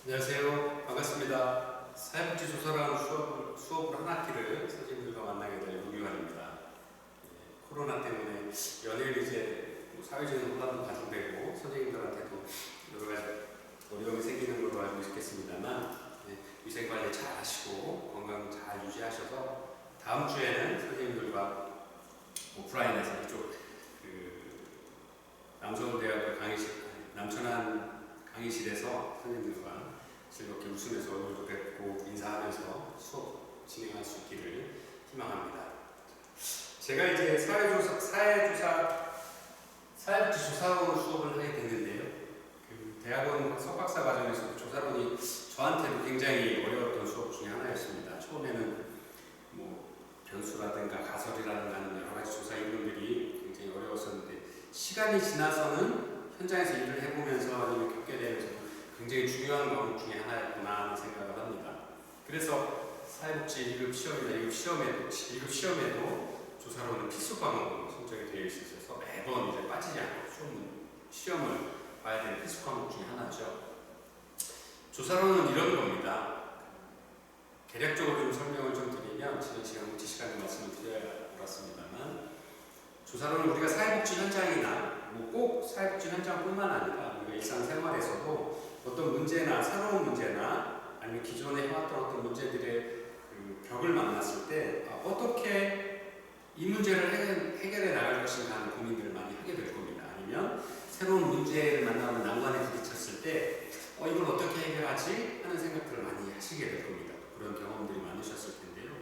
안녕하세요. 반갑습니다. 사회복지조사라는 수업을 한 학기를 선생님들과 만나게 될 문유환입니다. 코로나 때문에 연일 이제 사회적인 혼란도 가중되고 선생님들한테도 여러 가지 어려움이 생기는 걸로 알고 있겠습니다만 위생관리 잘 하시고 건강 잘 유지하셔서 다음 주에는 선생님들과 오프라인에서 이쪽 남서울대학교 남천안 강의실에서 선생님들과 즐겁게 웃으면서 얼굴도 뵙고 인사하면서 수업 진행할 수 있기를 희망합니다. 제가 이제 사회복지조사로 수업을 하게 됐는데요. 대학원 석박사 과정에서 조사론이 저한테도 굉장히 어려웠던 수업 중에 하나였습니다. 처음에는 변수라든가 가설이라든가 하는 여러 가지 조사 이론들이 굉장히 어려웠었는데 시간이 지나서는 현장에서 일을 해보면서 아니면 겪게 되면서 굉장히 중요한 과목 중에 하나였구나 하는 생각을 합니다. 그래서 사회복지 1급 시험에도 조사론은 필수 과목으로 선정이 되어 있어서 매번 이제 빠지지 않고 시험을 봐야 되는 필수 과목 중에 하나죠. 조사론은 이런 겁니다. 개략적으로 좀 설명을 좀 드리면 지난 시간 묵지 시간에 말씀을 드려야 옳았습니다만 조사론은 우리가 사회복지 현장이나 꼭 사회복지 현장뿐만 아니라 우리가 일상생활에서도 어떤 문제나 새로운 문제나 아니면 기존에 해왔던 어떤 문제들의 벽을 만났을 때 어떻게 이 문제를 해결해 나갈 것인가 하는 고민들을 많이 하게 될 겁니다. 아니면 새로운 문제를 만나면 난관에 부딪혔을 때 이걸 어떻게 해결하지? 하는 생각들을 많이 하시게 될 겁니다. 그런 경험들이 많으셨을 텐데요.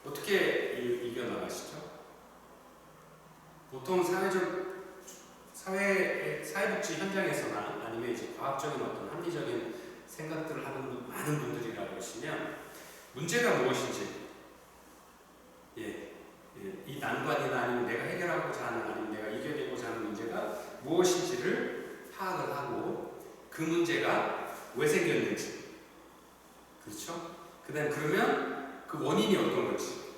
어떻게 이겨나가시죠? 보통 사회복지 현장에서나 아니면 이제 과학적인 어떤 합리적인 생각들을 하는 많은 분들이라고 하시면 문제가 무엇인지, 이 난관이나 아니면 내가 해결하고자 하는 아니면 내가 이겨내고자 하는 문제가 무엇인지를 파악을 하고 그 문제가 왜 생겼는지, 그렇죠? 그러면 그 원인이 어떤 건지,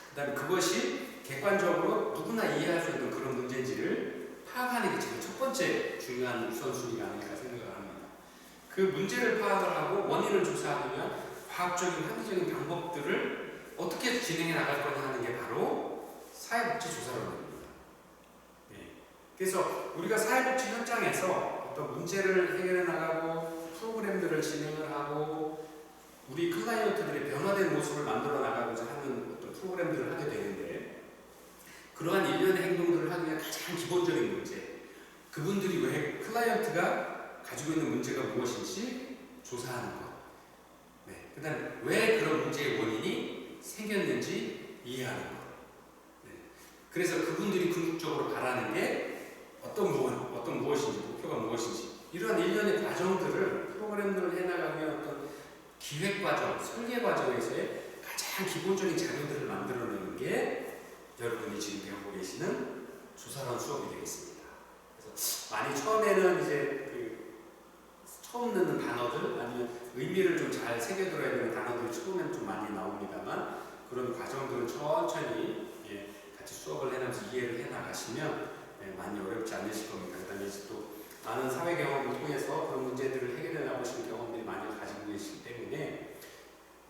그다음에 그것이 객관적으로 누구나 이해할 수 있는 그런 문제인지를 파악하는 게 제일 첫 번째 중요한 우선순위가 아닐까 생각을 합니다. 그 문제를 파악을 하고 원인을 조사하면 과학적인 합리적인 방법들을 어떻게 진행해 나갈 거냐 하는 게 바로 사회복지 조사론입니다. 그래서 우리가 사회복지 현장에서 어떤 문제를 해결해 나가고 프로그램들을 진행을 하고 우리 클라이언트들의 변화된 모습을 만들어 나가고자 하는 어떤 프로그램들을 하게 되는데 그러한 일련의 행동들을 하기 위한 가장 기본적인 문제, 그분들이 왜 클라이언트가 가지고 있는 문제가 무엇인지 조사하는 것, 그 다음에 왜 그런 문제의 원인이 생겼는지 이해하는 것. 그래서 그분들이 궁극적으로 바라는 게 어떤 무엇인지, 목표가 무엇인지, 이러한 일련의 과정들을 프로그램들을 해나가면 어떤 기획 과정, 설계 과정에서의 가장 기본적인 자료들을 만들어내는 게 여러분이 지금 배우고 계시는 조사론 수업이 되겠습니다. 그래서 많이 처음에는 이제 처음 듣는 단어들 아니면 의미를 좀 잘 새겨들어야 되는 단어들이 처음에는 좀 많이 나옵니다만 그런 과정들은 천천히 같이 수업을 해나가면서 이해를 해나가시면 많이 어렵지 않으실 겁니다. 그 다음에 이제 또 많은 사회 경험을 통해서 그런 문제들을 해결해 나오신 경험들이 많이 가지고 계시기 때문에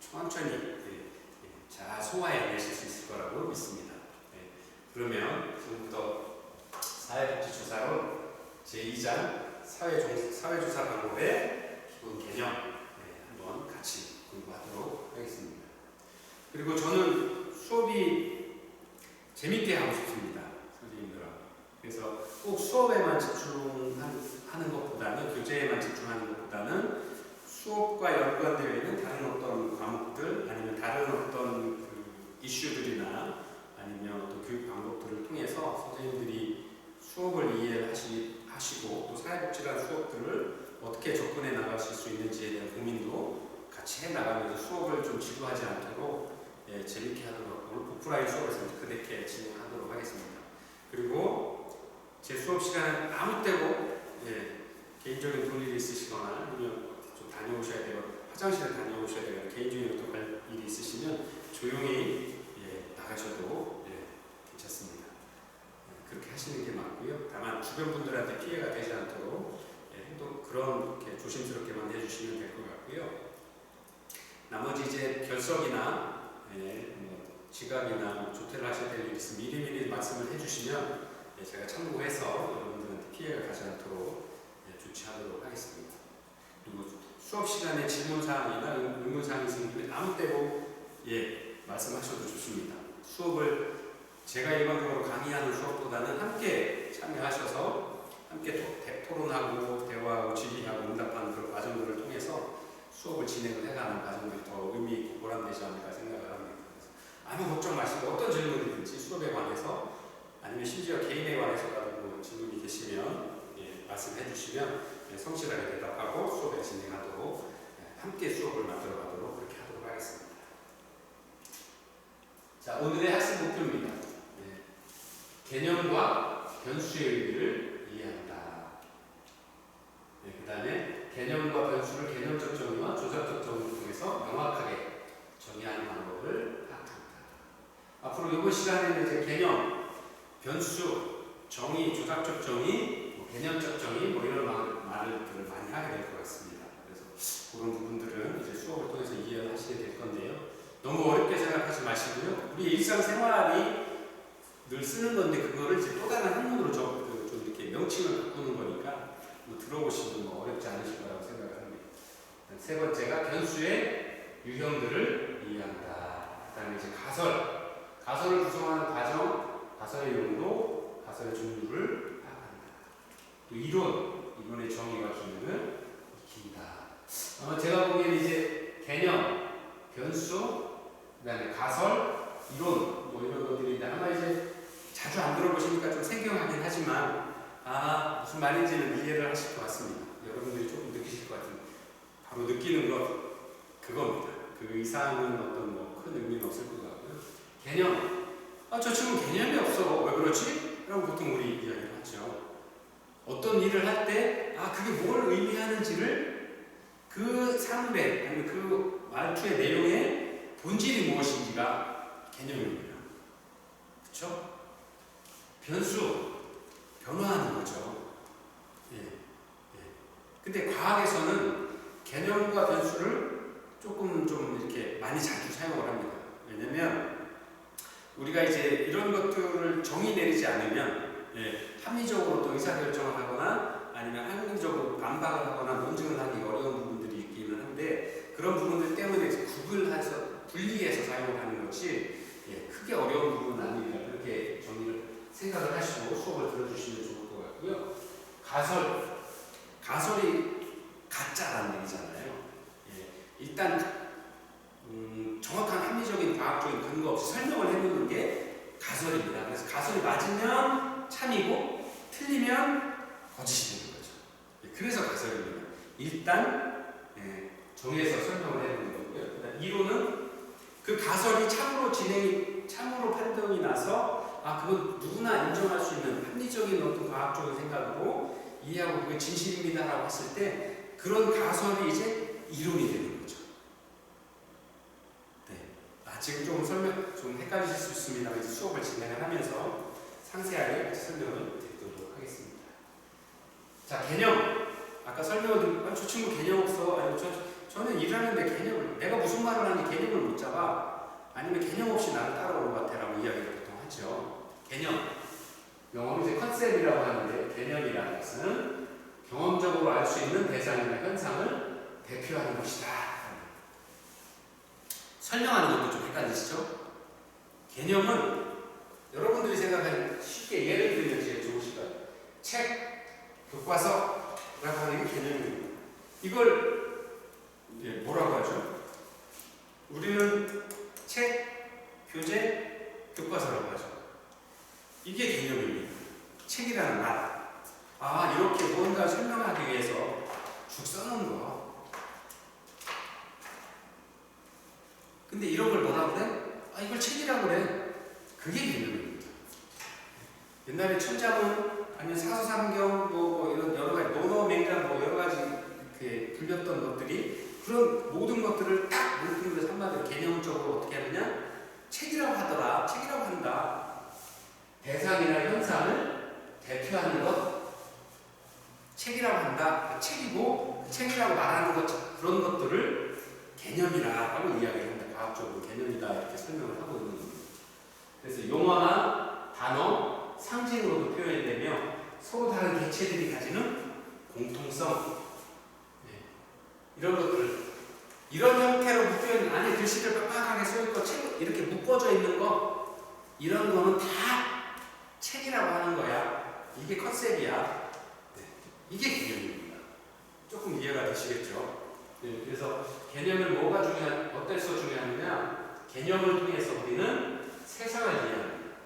천천히 잘 소화해내실 수 있을 거라고 믿습니다. 그러면 지금부터 사회복지조사론 제2장 사회조사 방법의 기본 개념 한번 같이 공부하도록 하겠습니다. 그리고 저는 수업이 재밌게 하고 싶습니다. 선생님들하고. 그래서 꼭 수업에만 집중하는 것보다는 교재에만 집중하는 것보다는 수업과 연관되어 있는 다른 어떤 과목들 아니면 다른 어떤 이슈들이나 아니면 어떤 교육 방법들을 통해서 선생님들이 수업을 이해하시고 또 사회복지라는 수업들을 어떻게 접근해 나가실 수 있는지에 대한 고민도 같이 해 나가면서 수업을 좀 지루하지 않도록 재밌게 하도록 오프라인 수업에서 그렇게 진행하도록 하겠습니다. 그리고 제 수업 시간은 아무 때고 개인적인 볼 일이 있으시거나 아니면 좀 다녀오셔야 되고 화장실을 다녀오셔야 되거나 개인적인 어떤 일이 있으시면 조용히 나가셔도 괜찮습니다. 그렇게 하시는 게 맞고요. 다만 주변 분들한테 피해가 되지 않도록 행동 그런 이렇게 조심스럽게만 해주시면 될 것 같고요. 나머지 이제 결석이나 뭐 지각이나 조퇴를 하셔야 될 일이 있으면 미리미리 말씀을 해주시면 제가 참고해서 여러분들한테 피해가 가지 않도록 조치하도록 하겠습니다. 그리고 수업 시간에 질문사항이나 의문사항이 생기면 아무 때고 말씀하셔도 좋습니다. 수업을 제가 일반적으로 강의하는 수업보다는 함께 참여하셔서 함께 토론하고 대화하고 질의하고 응답하는 그런 과정들을 통해서 수업을 진행을 해가는 과정들이 더 의미 있고 보람되지 않을까 생각을 합니다. 그래서 아무 걱정 마시고 어떤 질문이든지 수업에 관해서 아니면 심지어 개인에 관해서라도 뭐 질문이 계시면 말씀해 주시면 성실하게 대답하고 수업에 진행하도록 함께 수업을 만들어 가도록 그렇게 하도록 하겠습니다. 자, 오늘의 학습 목표입니다. 개념과 변수의 의미를 이해한다. 그 다음에 개념과 변수를 개념적 정의와 조작적 정의를 통해서 명확하게 정의하는 방법을 파악합니다. 앞으로 이번 시간에는 이제 개념, 변수, 정의, 조작적 정의, 개념적 정의 이런 말들을 많이 하게 될 것 같습니다. 그래서 그런 부분들은 이제 수업을 통해서 이해를 하시게 될 건데요. 너무 어렵게 생각하지 마시고요. 우리 일상생활이 늘 쓰는 건데 그거를 이제 또 다른 학문으로 좀 이렇게 명칭을 바꾸는 거니까 뭐 들어보신 분 뭐 어렵지 않으실 거라고 생각을 합니다. 세 번째가 변수의 유형들을 이해한다. 그 다음에 이제 가설을 구성하는 과정, 가설의 용도, 가설의 종류를 파악한다. 또 이론의 정의와 기능을 익힌다. 제가 보기에는 이제 개념, 변수, 그 다음에 가설, 이론 뭐 이런 것들인데 아마 이제 자주 안 들어보시니까 좀 생경하긴 하지만 무슨 말인지는 이해를 하실 것 같습니다. 여러분들이 조금 느끼실 것 같은데 바로 느끼는 것 그겁니다. 그 이상은 어떤 뭐 큰 의미는 없을 것 같고요. 개념, 저 친구 개념이 없어. 왜 그렇지? 라고 보통 우리 이야기를 하죠. 어떤 일을 할 때 그게 뭘 의미하는지를 그 사물의 아니면 그 말투의 내용의 본질이 무엇인지가 개념입니다. 그렇죠? 변수, 변화하는 거죠. 근데 과학에서는 개념과 변수를 조금 좀 이렇게 많이 자주 사용을 합니다. 왜냐면 우리가 이제 이런 것들을 정의 내리지 않으면 합리적으로 또 의사결정을 하거나 아니면 합리적으로 반박을 하거나 논증을 하기 어려운 부분들이 있기는 한데 그런 부분들 때문에 이제 분리해서 사용을 하는 것이 크게 어려운 부분은 아닙니다. 그렇게 정의를 생각을 하시고 수업을 들어주시면 좋을 것 같고요. 가설이 가짜라는 얘기잖아요. 일단 정확한 합리적인 과학적인 근거 없이 설명을 해놓는 게 가설입니다. 그래서 가설이 맞으면 참이고 틀리면 거짓이 되는 거죠. 그래서 가설입니다. 일단 정해서 설명을 해놓는 거고요. 이론은 그 가설이 참으로 판정이 나서 그건 누구나 인정할 수 있는 합리적인 어떤 과학적인 생각으로 이해하고 그게 진실입니다라고 했을 때 그런 가설이 이제 이론이 되는 거죠. 지금 좀 헷갈리실 수 있습니다. 이제 수업을 진행을 하면서 상세하게 설명을 드리도록 하겠습니다. 자, 개념. 아까 설명을 드린 저 친구 개념 없어. 아니면 저는 일하는데 개념을 내가 무슨 말을 하는지 개념을 못 잡아. 아니면 개념 없이 나를 따라오는 것 같아라고 이야기를 보통 하죠. 개념. 영어로 이제 컨셉이라고 하는데 개념이라는 것은 경험적으로 알 수 있는 대상이나 현상을 대표하는 것이다. 설명하는 것도 좀 헷갈리시죠? 개념은 여러분들이 생각하는 쉽게 예를 들면 제일 좋으실 거예요. 책, 교과서라고 하는 게 개념입니다. 이걸 뭐라고 하죠? 우리는 책, 교재, 교과서라고 하죠. 이게 개념입니다. 책이라는 말. 이렇게 무언가 설명하기 위해서 쭉 써놓은 거. 근데 이런 걸 뭐라 그래? 이걸 책이라고 그래. 그게 개념입니다. 옛날에 천자문 아니면 사서삼경 뭐 이런 여러 가지 논어맹장 뭐 여러 가지 이렇게 불렸던 것들이 그런 모든 것들을 딱 물품으로 한마디로 개념적으로 어떻게 하느냐? 책이라고 하더라. 책이라고 한다. 대상이나 현상을 대표하는 것 책이라고 한다. 그 책이고 그 책이라고 말하는 것 그런 것들을 개념이라고 이야기합니다. 과학적으로 개념이다 이렇게 설명을 하고 있는 겁니다. 그래서 용어나 단어, 상징으로도 표현되며 서로 다른 개체들이 가지는 공통성 이런 것들 이런 형태로 묶여있는 안에 글씨를 빡빡하게 써있고 책 이렇게 묶어져 있는 거 이런 거는 다 책이라고 하는 거야. 이게 컨셉이야. 이게 개념입니다. 조금 이해가 되시겠죠? 그래서 개념은 뭐가 어때서 중요하느냐? 개념을 통해서 우리는 세상을 이해합니다.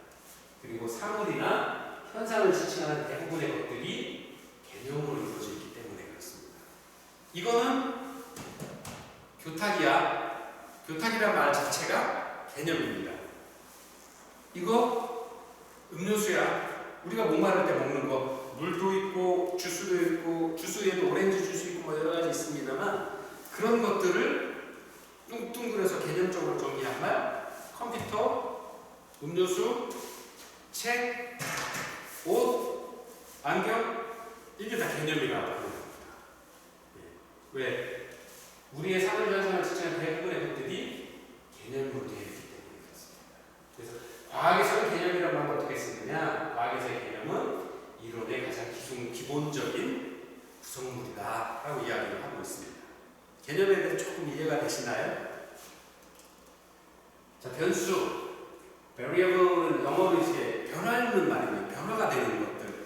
그리고 사물이나 현상을 지칭하는 대부분의 것들이 개념으로 이루어져 있기 때문에 그렇습니다. 이거는 교탁이야. 교탁이란 말 자체가 개념입니다. 이거 음료수야. 우리가 목마를 때 먹는 거 물도 있고 주스도 있고 주스에도 오렌지 주스 있고 뭐 여러 가지 있습니다만 그런 것들을 뚱뚱그려서 개념적으로 정리한 말 컴퓨터, 음료수, 책, 옷, 안경 이게 다 개념이라고 합니다. 왜? 우리의 사물 현상을 지칭하는 대부분의 것들이 개념으로 되어 있기 때문에 그렇습니다. 그래서 과학에서는 개념이라고 하면 어떻게 쓰느냐? 과학에서의 개념은 이론의 가장 기본적인 구성물이다 라고 이야기를 하고 있습니다. 개념에 대해서 조금 이해가 되시나요? 자, 변수 variable은 영어로 이제 변화하는 말입니다. 변화가 되는 것들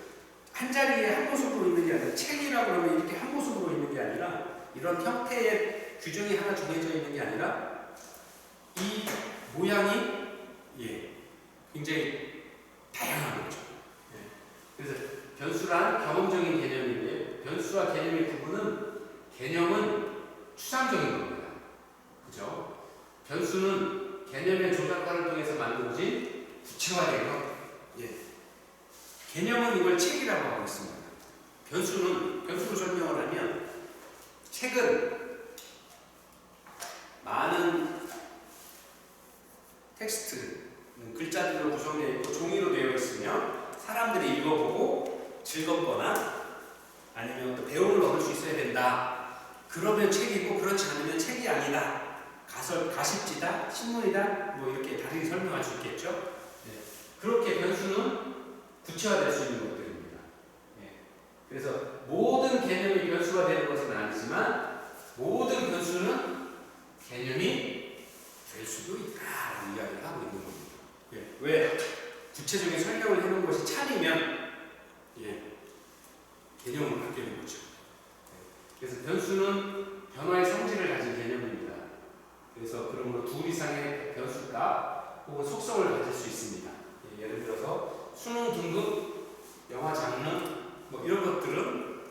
한 자리에 한 모습으로 있는 게 아니라 책이라고 하면 이렇게 한 모습으로 있는 게 아니라 이런 형태의 규정이 하나 정해져 있는 게 아니라 이 모양이 굉장히 다양한 거죠. 그래서 변수란 경험적인 개념인데 변수와 개념의 구분은 개념은 추상적인 겁니다. 그죠? 변수는 개념의 조작과를 통해서 만들어진 구체화된 것. 개념은 이걸 책이라고 하고 있습니다. 변수로 설명을 하면 책은 많은 텍스트, 글자들로 구성되어 있고 종이로 되어 있으며 사람들이 읽어보고 즐겁거나 아니면 또 배움을 얻을 수 있어야 된다. 그러면 책이고 그렇지 않으면 책이 아니다. 가십지다, 신문이다, 뭐 이렇게 다르게 설명할 수 있겠죠. 그렇게 변수는 구체화될 수 있는 것들입니다. 그래서 모든 개념이 변수가 되는 것은 아니지만 모든 변수는 개념이 될 수도 있다라는 이야기를 하고 있는 겁니다. 왜? 구체적인 설명을 해놓은 것이 참이면 개념을 바뀌는 거죠. 그래서 변수는 변화의 성질을 가진 개념입니다. 그래서 그러므로 둘 이상의 변수값 혹은 속성을 가질 수 있습니다. 예를 들어서 수능 등급, 영화 장르 뭐 이런 것들은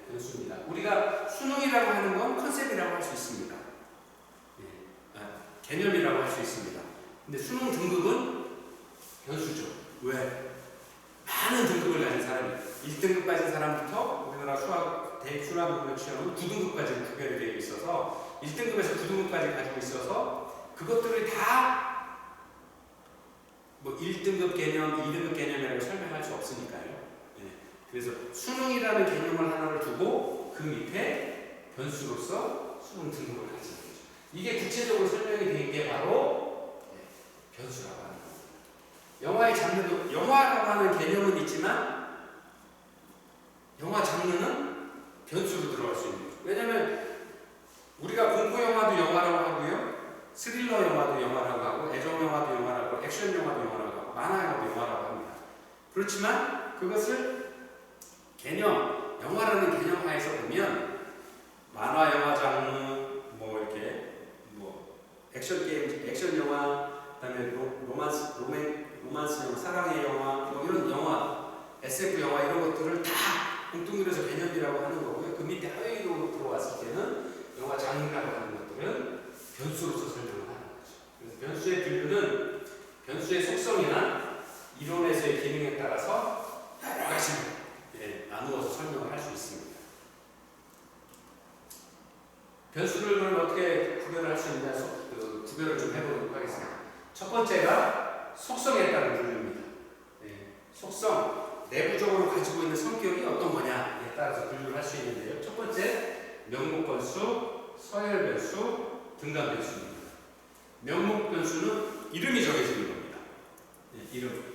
변수입니다. 우리가 수능이라고 하는 건 컨셉이라고 할 수 있습니다. 개념이라고 할 수 있습니다. 근데 수능 등급은 변수죠. 왜? 많은 등급을 가진 사람이 1등급 가진 사람부터 우리나라 수학 시험은 9등급까지 구별이 되어 있어서 1등급에서 9등급까지 가지고 있어서 그것들을 다 뭐 1등급 개념, 2등급 개념이라고 설명할 수 없으니까요. 그래서 수능이라는 개념을 하나를 두고 그 밑에 변수로서 수능 등급을 가지는 거죠. 이게 구체적으로 설명이 된 게 바로 변수라고 하는 겁니다. 영화의 장르도 영화라고 하는 개념은 있지만 영화 장르는 변수로 들어갈 수 있는 거죠. 왜냐하면 우리가 공포 영화도 영화라고 하고요, 스릴러 영화도 영화라고 하고, 애정 영화도 영화라고 하고, 액션 영화도 영화라고 하고, 만화 영화도 영화라고 합니다. 그렇지만 그것을 개념, 영화라는 개념하에서 보면 만화 영화 장르, 뭐 이렇게 뭐 액션 게임, 액션 영화, 그다음에 로만스 영화, 사랑의 영화, 뭐 이런 영화, SF 영화 이런 것들을 다 뭉뚱그려서 개념이라고 하는 거고요. 그 밑에 하위로 들어왔을 때는 영화 장르라고 하는 것들은 변수로서 설명을 하는 거죠. 그래서 변수의 분류는 변수의 속성이나 이론에서의 기능에 따라서 여러 가지로 나누어서 설명을 할 수 있습니다. 변수를 그럼 어떻게 구별할 수 있냐, 구별을 좀 해보도록 하겠습니다. 첫 번째가 속성에 따른 분류입니다. 속성, 내부적으로 가지고 있는 성격이 어떤 거냐에 따라서 분류를 변수, 서열 변수, 등간 변수입니다. 명목 변수는 이름이 정해지는 겁니다. 이름.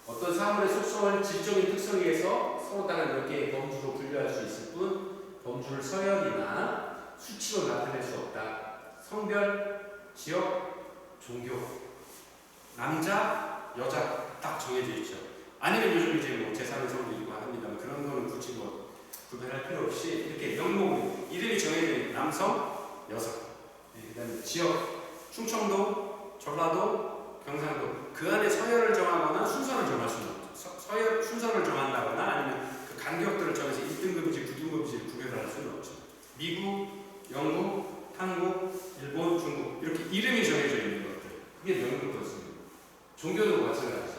어떤 사물의 속성을 질적인 특성에 의해서 서로 다른 몇 개의 범주로 분류할 수 있을 뿐 범주를 서열이나 수치로 나타낼 수 없다. 성별, 지역, 종교, 남자, 여자 딱 정해져 있죠. 아니면 요즘 이제 뭐 제3의 성도 있고 합니다. 그런 거는 굳이 뭐 구별할 필요 없이 이렇게 명목, 이름이 정해져 있는 남성, 여성, 그다음에 지역, 충청도, 전라도, 경상도 그 안에 서열을 정하거나 순서를 정할 수는 없죠. 서열 순서를 정한다거나 아니면 그 간격들을 정해서 1등급인지 9등급인지 구별을 할 수는 없죠. 미국, 영국, 한국, 일본, 중국 이렇게 이름이 정해져 있는 것들 그게 명목 변수입니다. 종교도 마찬가지죠.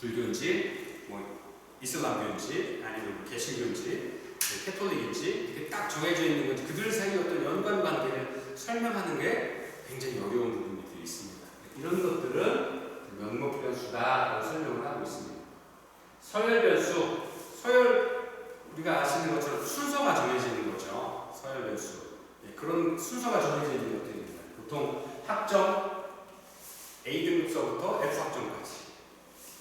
불교인지 뭐 이슬람교인지 아니면 개신교인지 캐톨릭인지 이렇게 딱 정해져 있는 건지 그들 사이의 어떤 연관 관계를 설명하는 게 굉장히 어려운 부분들이 있습니다. 이런 것들은 명목 변수다라고 설명을 하고 있습니다. 서열 변수, 서열 우리가 아시는 것처럼 순서가 정해지는 거죠. 서열 변수. 그런 순서가 정해져 있는 것들입니다. 보통 학점 A등급서부터 F학점까지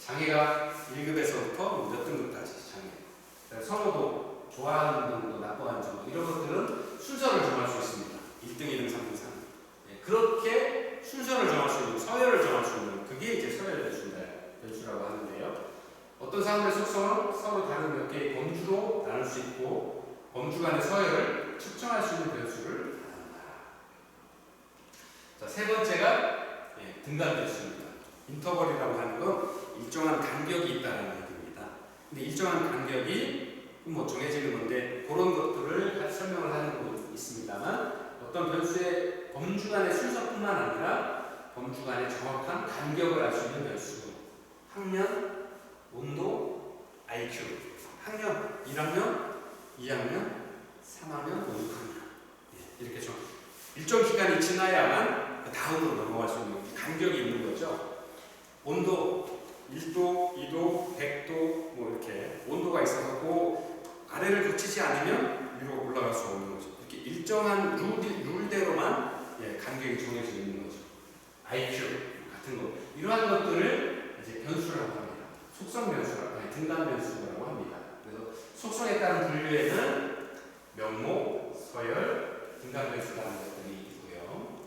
장애가 1급에서부터 몇 등급까지 장애 선호도, 좋아하는 정도, 나빠하는 정도 이런 것들은 순서를 정할 수 있습니다. 1등, 2등, 3등, 4등 그렇게 순서를 정할 수 있는 서열을 정할 수 있는 그게 이제 서열 변수라고 하는데요. 어떤 사람들의 속성은 서로 다른 몇 개의 범주로 나눌 수 있고 범주 간의 서열을 측정할 수 있는 변수를 말한다. 자, 세 번째가 등간 변수입니다. 인터벌이라고 하는 건 일정한 간격이 있다는 얘기입니다. 근데 일정한 간격이 뭐 정해지는 건데 그런 것들을 설명을 하는 건 있습니다만 어떤 변수의 범주 간의 순서뿐만 아니라 범주 간의 정확한 간격을 알 수 있는 변수 학년, 온도, IQ 학년 1학년, 2학년, 3학년, 5학년 이렇게 좀 일정 기간이 지나야만 그 다음으로 넘어갈 수 있는 간격이 있는 거죠. 온도 1도, 2도, 100도 뭐 이렇게 온도가 있어서 그 아래를 거치지 않으면 위로 올라갈 수 없는 거죠. 이렇게 일정한 룰대로만 간격이 정해져 있는 거죠. IQ 같은 거 이러한 것들을 이제 변수라고 합니다. 속성 변수라고 등간 변수라고 합니다. 그래서 속성에 따른 분류에는 명목, 서열, 등간 변수라는 것들이 있고요.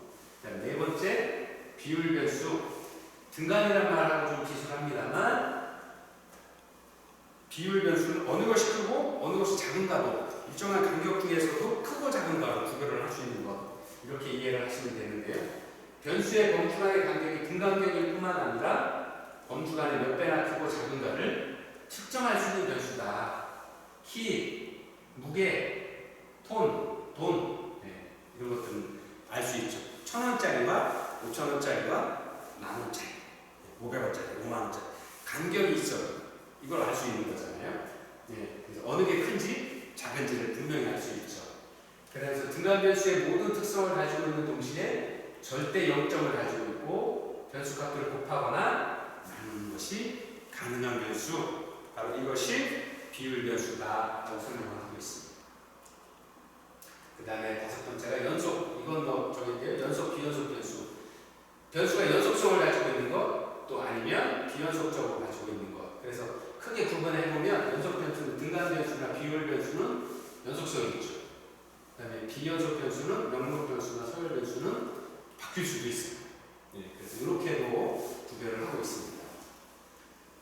네 번째 비율 변수. 등간이라는 말하고 좀 기술합니다만 비율 변수는 어느 것이 크고 어느 것이 작은가도 일정한 간격 중에서도 크고 작은가로 구별을 할 수 있는 것 이렇게 이해를 하시면 되는데요. 변수의 범주 간의 간격이 등간격일 뿐만 아니라 범주 간의 몇 배나 크고 작은가를 측정할 수 있는 변수다. 키, 무게, 돈 이런 것들은 알 수 있죠. 1,000원짜리와 5,000원짜리와 10,000원짜리 500원짜리, 5만원짜리 간격이 있어요. 이걸 알 수 있는 거잖아요. 그래서 어느 게 큰지 작은지를 분명히 알 수 있죠. 그래서 등간 변수의 모든 특성을 가지고 있는 동시에 절대 0점을 가지고 있고 변수값들을 곱하거나 나누는 것이 가능한 변수 바로 이것이 비율 변수다라고 설명하고 있습니다. 그 다음에 다섯 번째가 연속 이건 뭐 저기 연속 비연속 변수 변수가 연속성을 가지고 있는 것 또 아니면 비연속적으로 가지고 있는 것. 그래서 크게 구분해보면 연속 변수는 등간 변수나 비율 변수는 연속성이 있죠. 그 다음에 비연속 변수는 명목 변수나 서열 변수는 바뀔 수도 있어요. 그래서 이렇게도 구별을 하고 있습니다.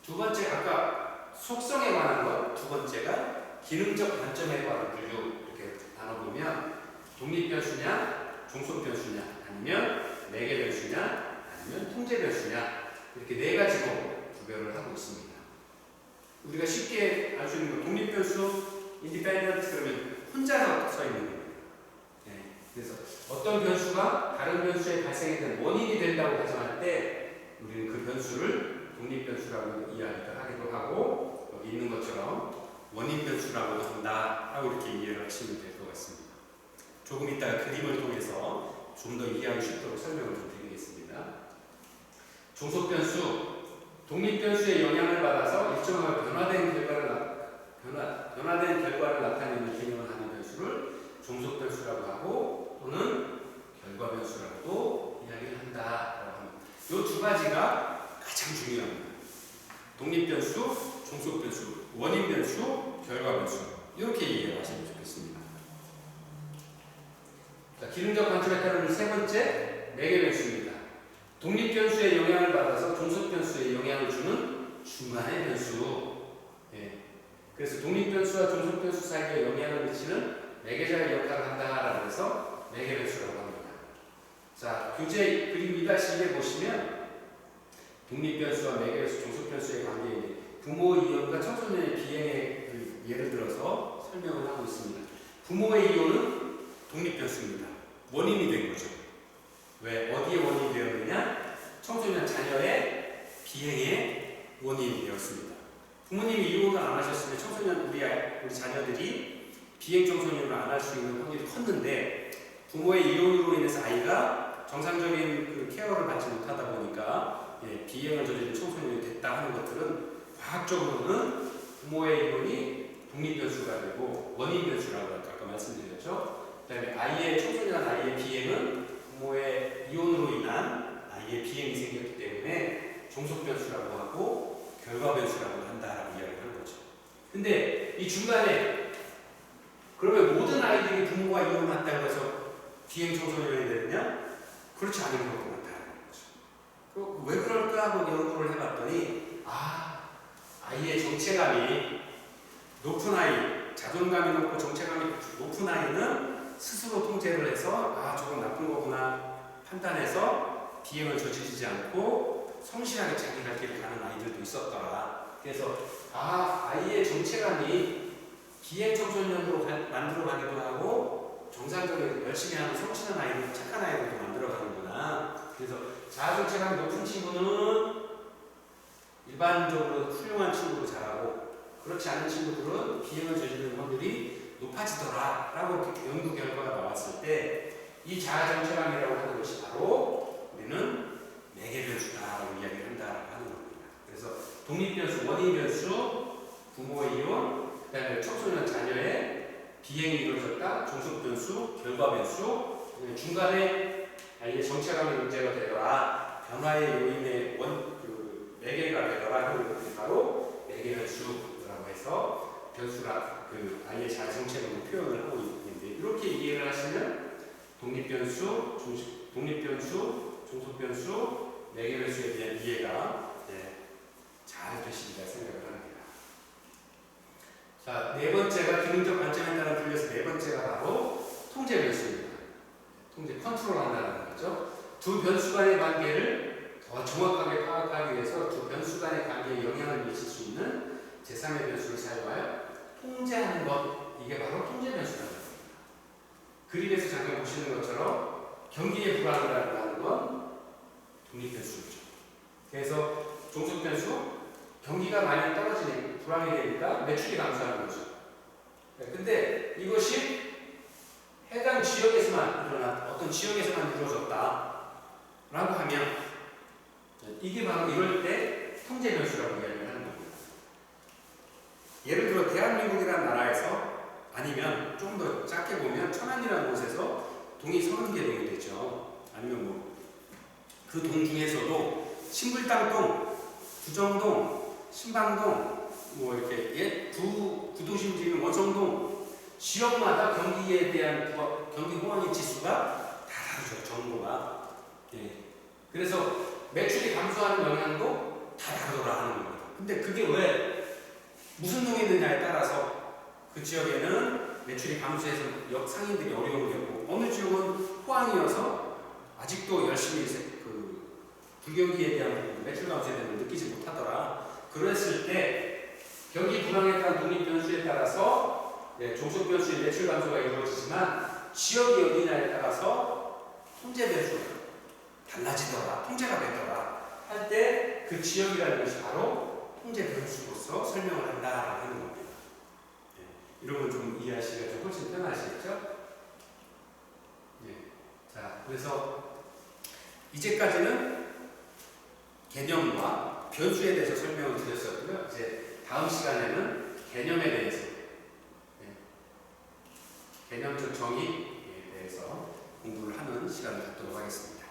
두 번째 아까 속성에 관한 것, 두 번째가 기능적 관점에 관한 분류 이렇게 나눠보면 독립 변수냐, 종속 변수냐, 아니면 매개 변수냐, 아니면 통제 변수냐 이렇게 네 가지로 구별을 하고 있습니다. 우리가 쉽게 알 수 있는 건 독립 변수, independent 그러면 혼자서 써 있는 겁니다. 그래서 어떤 변수가 다른 변수의 발생에 대한 원인이 된다고 가정할 때 우리는 그 변수를 독립 변수라고 이야기를 하기도 하고 여기 있는 것처럼 원인 변수라고 한다라고 이렇게 이해를 하시면 될 것 같습니다. 조금 이따가 그림을 통해서 좀 더 이해하기 쉽도록 설명을 좀 드리겠습니다. 종속 변수, 독립 변수의 영향을 받아서 일정하게 변화된 결과를 나타내는 기능을 하는 변수를 종속 변수라고 원인 변수, 결과 변수 이렇게 이해를 하시면 좋겠습니다. 자, 기능적 관점에 따른 세 번째 매개 변수입니다. 독립 변수의 영향을 받아서 종속 변수에 영향을 주는 중간의 변수. 예. 그래서 독립 변수와 종속 변수 사이에 영향을 미치는 매개자의 역할을 한다라고 해서 매개 변수라고 합니다. 자, 교재 그림 2-2에 보시면 독립 변수와 매개 변수, 종속 변수의 관계에 부모 이혼과 청소년의 비행의 예를 들어서 설명을 하고 있습니다. 부모의 이혼은 독립 변수입니다. 원인이 된 거죠. 왜? 어디에 원인이 되었느냐? 청소년 자녀의 비행의 원인이 되었습니다. 부모님이 이혼을 안 하셨으면 청소년 우리 자녀들이 비행 청소년을 안 할 수 있는 확률이 컸는데 부모의 이혼으로 인해서 아이가 정상적인 그 케어를 받지 못하다 보니까 비행을 저지른 청소년이 됐다 하는 것들은 과학적으로는 부모의 이혼이 독립 변수가 되고 원인 변수라고 아까 말씀드렸죠. 그다음에 청소년 아이의 비행은 부모의 이혼으로 인한 아이의 비행이 생겼기 때문에 종속 변수라고 하고 결과 변수라고 한다라고 이야기를 하는 거죠. 근데 이 중간에 그러면 모든 아이들이 부모가 이혼을 한다고 해서 비행 청소년이 되느냐? 그렇지 않은 경우가 많다는 거죠. 왜 그럴까 하고 연구를 해봤더니 아이의 정체감이 높은 아이, 자존감이 높고 정체감이 높은 아이는 스스로 통제를 해서 저건 나쁜 거구나 판단해서 비행을 저지르지 않고 성실하게 자기 갈 길을 가는 아이들도 있었더라. 그래서 아이의 정체감이 비행 청소년으로 만들어가기도 하고 정상적인 열심히 하는 성실한 아이들, 착한 아이들도 만들어가는구나. 그래서 자아정체감이 높은 친구는 일반적으로 훌륭한 친구로 자라고 그렇지 않은 친구들은 비행을 저지르는 확률이 높아지더라 라고 연구 결과가 나왔을 때 이 자아정체감이라고 하는 것이 바로 우리는 매개 변수다라고 이야기를 한다라고 하는 겁니다. 그래서 독립 변수, 원인 변수, 부모의 이혼, 그 다음에 청소년 자녀의 비행이 이루어졌다, 종속 변수, 결과 변수, 중간에 아이의 정체감이 문제가 되더라, 변화의 요인의 매개가 되더라 하는 것들이 바로 매개 변수라고 해서 아이의 자아정체감을 표현을 하고 있는데 이렇게 이해를 하시면 독립 변수, 종속 변수, 매개 변수에 대한 이해가 잘 되시리라 생각을 합니다. 자, 네 번째가 기능적 관점에 따라 분류해서 네 번째가 바로 통제 변수입니다. 통제 컨트롤한다는 거죠. 두 변수 간의 관계를 더 정확하게 파악하기 위해서 두 변수 간의 관계에 영향을 미칠 수 있는 제3의 변수를 사용하여 통제하는 것, 이게 바로 통제 변수라는 겁니다. 그림에서 잠깐 보시는 것처럼 경기의 불안이라고 하는 건 독립 변수죠. 그래서 종속 변수, 경기가 많이 떨어지니 불황이 되니까 매출이 감소하는 거죠. 근데 이것이 해당 지역에서만 어떤 지역에서만 이루어졌다 라고 하면 이게 바로 이럴 때 통제 변수라고 이야기를 하는 겁니다. 예를 들어 대한민국이라는 나라에서 아니면 좀 더 작게 보면 천안이라는 곳에서 동이 30개 동이 되죠. 아니면 그 동 중에서도 신불당동, 부정동, 신방동, 이렇게 구도심 지금 원성동 지역마다 경기에 대한 경기 호황의 지수가 다 다르죠. 정도가. 그래서 매출이 감소하는 영향도 다 다르더라 하는 겁니다. 근데 그게 왜 무슨 동이 있느냐에 따라서 그 지역에는 매출이 감소해서 상인들이 어려움을 겪고 어느 지역은 호황이어서 아직도 열심히 불경기에 대한 매출 감소에 대한 느끼지 못하더라. 그랬을 때 경기 불황에 따른 독립 변수에 따라서 종속 변수의 매출 감소가 이루어지지만 지역이 어디냐에 따라서 통제 변수가 달라지더라, 통제가 되더라 할 때 그 지역이라는 것이 바로 통제 변수로서 설명을 한다라고 하는 겁니다. 이런 건 좀 이해하시기가 좀 훨씬 편하시겠죠? 자, 그래서 이제까지는 개념과 변수에 대해서 설명을 드렸었고요. 이제 다음 시간에는 개념에 대해서, 개념적 정의에 대해서 공부를 하는 시간을 갖도록 하겠습니다.